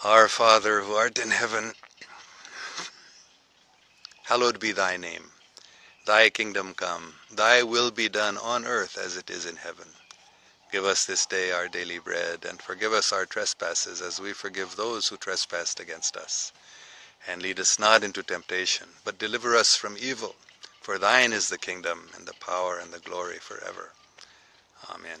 Our Father who art in heaven, hallowed be thy name. Thy kingdom come, thy will be done on earth as it is in heaven. Give us this day our daily bread, and forgive us our trespasses as we forgive those who trespass against us. And lead us not into temptation, but deliver us from evil. For thine is the kingdom, and the power, and the glory forever. Amen.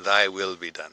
thy will be done,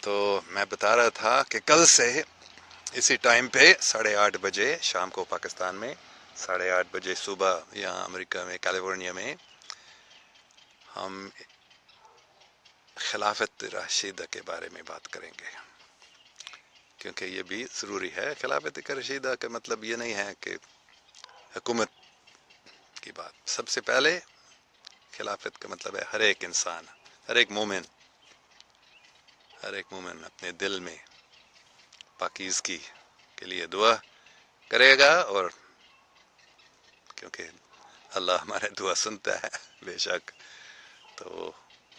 تو میں بتا رہا تھا کہ کل سے اسی time پہ 8:30 بجے شام کو پاکستان میں 8:30 بجے صبح یہاں امریکہ میں کیلیفورنیا میں ہم خلافت راشدہ کے بارے میں بات کریں گے، کیونکہ یہ بھی ضروری ہے۔ خلافت راشدہ کا مطلب یہ نہیں ہے کہ حکومت کی بات، سب سے پہلے خلافت کا مطلب ہے ہر ایک انسان، ہر ایک مومن اپنے دل میں پاکیزگی کے لیے دعا کرے گا، اور کیونکہ اللہ ہمارے دعا سنتا ہے بے شک، تو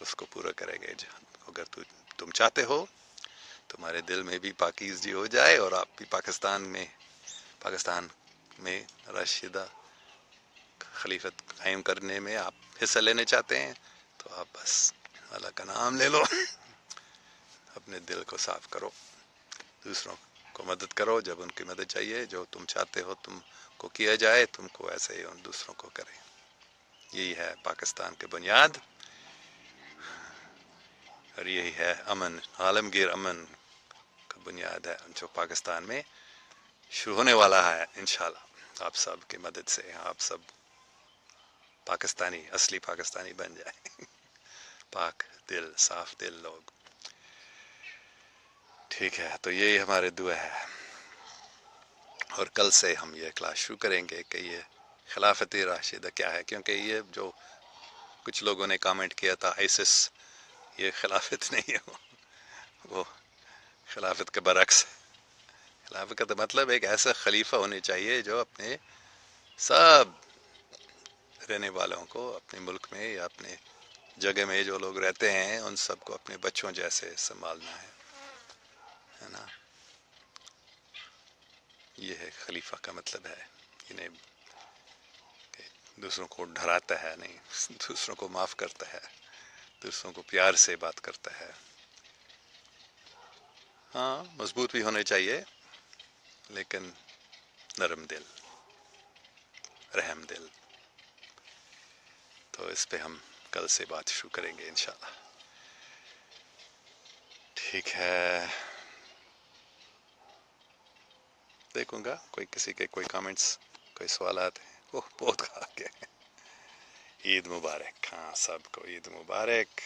اس کو پورا کرے گا۔ اگر تم چاہتے ہو تمہارے دل میں بھی پاکیزگی ہو جائے اور آپ بھی پاکستان میں راشدہ خلیفت قائم کرنے میں آپ حصہ لینے چاہتے ہیں، تو آپ بس اللہ کا نام لے لو، اپنے دل کو صاف کرو، دوسروں کو مدد کرو جب ان کی مدد چاہیے، جو تم چاہتے ہو تم کو کیا جائے تم کو ایسے ہی ان دوسروں کو کرے۔ یہی ہے پاکستان کی بنیاد، اور یہی ہے امن، عالمگیر امن کا بنیاد ہے جو پاکستان میں شروع ہونے والا ہے انشاءاللہ۔ آپ سب کی مدد سے آپ سب پاکستانی، اصلی پاکستانی بن جائیں، پاک دل، صاف دل لوگ۔ ٹھیک ہے، تو یہی ہمارے دعا ہے، اور کل سے ہم یہ کلاس شروع کریں گے کہ یہ خلافت راشدہ کیا ہے، کیونکہ یہ جو کچھ لوگوں نے کامنٹ کیا تھا آئسس، یہ خلافت نہیں ہے، وہ خلافت کے برعکس ہے۔ خلافت کا مطلب ایک ایسا خلیفہ ہونے چاہیے جو اپنے سب رہنے والوں کو اپنے ملک میں یا اپنے جگہ میں جو لوگ رہتے ہیں ان سب کو اپنے بچوں جیسے سنبھالنا ہے نا۔ یہ ہے خلیفہ کا مطلب ہے، انہیں دوسروں کو ڈراتا ہے نہیں، دوسروں کو معاف کرتا ہے، دوسروں کو پیار سے بات کرتا ہے۔ ہاں مضبوط بھی ہونے چاہیے لیکن نرم دل، رحم دل۔ تو اس پہ ہم کل سے بات شروع کریں گے انشاءاللہ۔ ٹھیک ہے، دیکھوں گا کسی کے کوئی کامنٹس، کوئی سوالات ہیں۔ اوہ بہت کھا گئے۔ عید مبارک، ہاں سب کو عید مبارک۔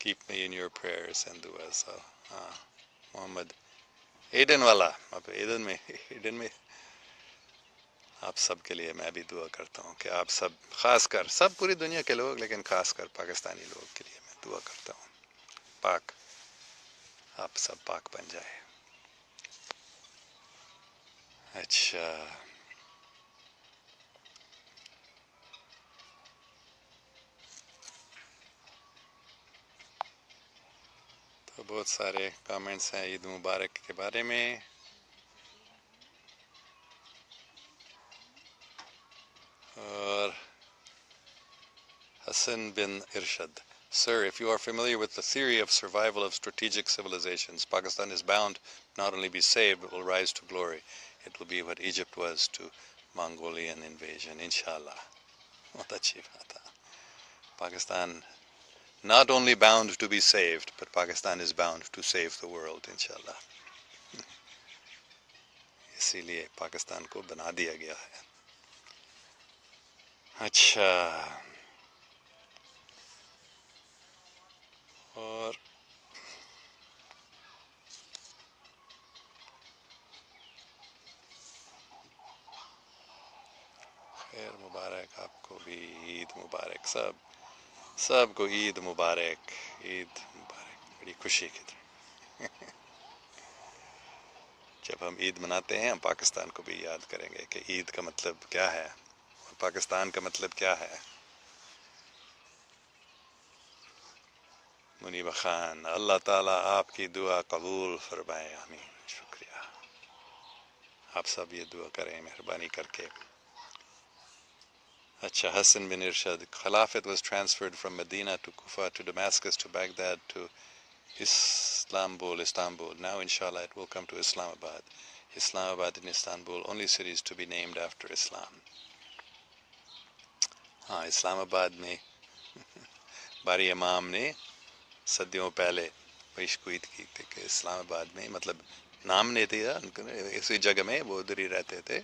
Keep me in your prayers and duas۔ ہاں محمد ایڈن والا، اب ایڈن میں آپ سب کے لیے میں بھی دعا کرتا ہوں کہ آپ سب، خاص کر سب پوری دنیا کے لوگ، لیکن خاص کر پاکستانی لوگ کے لیے میں دعا کرتا ہوں، پاک، آپ سب پاک بن جائے۔ اچھا، تو بہت سارے کامنٹس ہیں عید مبارک کے بارے میں۔ اور Hassan bin Irshad: Sir, if you are familiar with the theory of survival of strategic civilizations, Pakistan is bound to not only be saved, but will rise to glory. It will be what Egypt was to Mongolian invasion, inshallah. بہت اچھی بات ہے۔ Pakistan not only bound to be saved, but Pakistan is bound to save the world, inshallah. اسی لیے پاکستان کو بنا دیا گیا ہے۔ اچھا، اور خیر مبارک آپ کو بھی، عید مبارک، سب کو عید مبارک، عید مبارک، بڑی خوشی کی طرح۔ جب ہم عید مناتے ہیں ہم پاکستان کو بھی یاد کریں گے کہ عید کا مطلب کیا ہے اور پاکستان کا مطلب کیا ہے۔ منیبہ خان، اللہ تعالیٰ آپ کی دعا قبول فرمائے، آمین، شکریہ۔ آپ سب یہ دعا کریں مہربانی کر کے۔ اچھا، حسن بن ارشاد: Khilafat was transferred from Medina to Kufa to Damascus to Baghdad to Istanbul. Now inshallah it will come to Islamabad. Islamabad and Istanbul, only cities to be named after Islam. ہاں اسلام آباد میں باری امام نے صدیوں پہلے پیشگوئی کی تھی کہ اسلام آباد میں، مطلب نام نہیں دیا اسی جگہ میں، وہ ادھر ہی رہتے تھے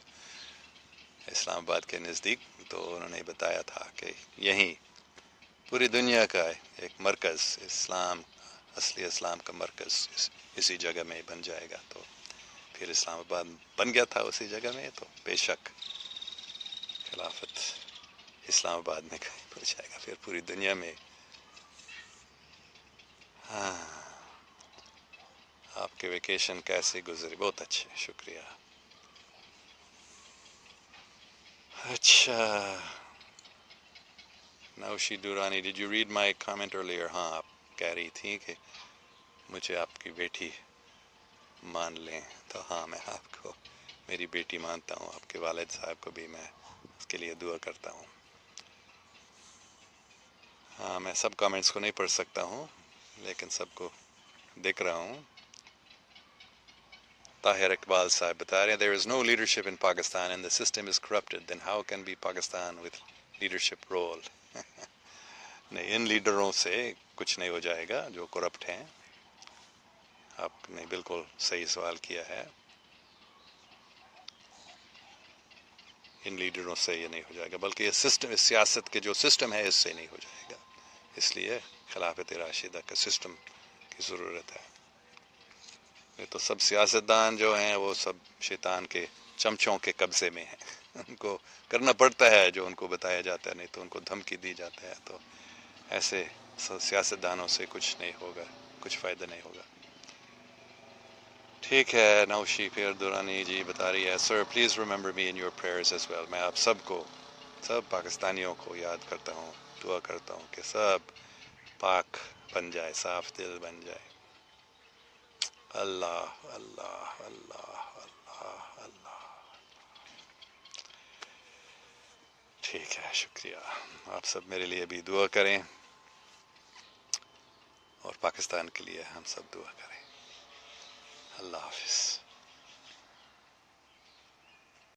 اسلام آباد کے نزدیک، تو انہوں نے بتایا تھا کہ یہیں پوری دنیا کا ایک مرکز، اصلی اسلام کا مرکز اسی جگہ میں بن جائے گا. تو پھر اسلام آباد بن گیا تھا اسی جگہ میں، تو بے شک خلافت اسلام آباد میں قائم ہو جائے گا پھر پوری دنیا میں. ہاں، آپ کے ویکیشن کیسے گزری؟ بہت اچھے، شکریہ. اچھا، Noshi Durrani, did you read my comment earlier? ہاں، آپ کہہ رہی تھیں کہ مجھے آپ کی بیٹی مان لیں، تو ہاں میں آپ کو میری بیٹی مانتا ہوں. آپ کے والد صاحب کو بھی میں اس کے لیے دعا کرتا ہوں. ہاں، میں سب کامنٹس کو نہیں پڑھ سکتا ہوں لیکن سب کو دیکھ رہا ہوں. طاہر اقبال صاحب بتا رہے ہیں there is no leadership in Pakistan and the system is corrupted, then how can be Pakistan with leadership role؟ نہیں، ان لیڈروں سے کچھ نہیں ہو جائے گا جو کرپٹ ہیں. آپ نے بالکل صحیح سوال کیا ہے. ان لیڈروں سے یہ نہیں ہو جائے گا، بلکہ یہ سسٹم، اس سیاست کے جو سسٹم ہے اس سے نہیں ہو جائے گا. اس لیے خلافت راشدہ کا سسٹم کی ضرورت ہے. یہ تو سب سیاستدان جو ہیں وہ سب شیطان کے چمچوں کے قبضے میں ہیں. ان کو کرنا پڑتا ہے جو ان کو بتایا جاتا ہے، نہیں تو ان کو دھمکی دی جاتا ہے. تو ایسے سیاستدانوں سے کچھ نہیں ہوگا، کچھ فائدہ نہیں ہوگا. ٹھیک ہے. نوشی پھر دورانی جی بتا رہی ہے sir please remember me in your prayers as well. میں آپ سب کو، سب پاکستانیوں کو یاد کرتا ہوں، دعا کرتا ہوں کہ سب پاک بن جائے، صاف دل بن جائے. اللہ اللہ اللہ اللہ اللہ. ٹھیک ہے، شکریہ. آپ سب میرے لیے بھی دعا کریں اور پاکستان کے لیے ہم سب دعا کریں. اللہ حافظ.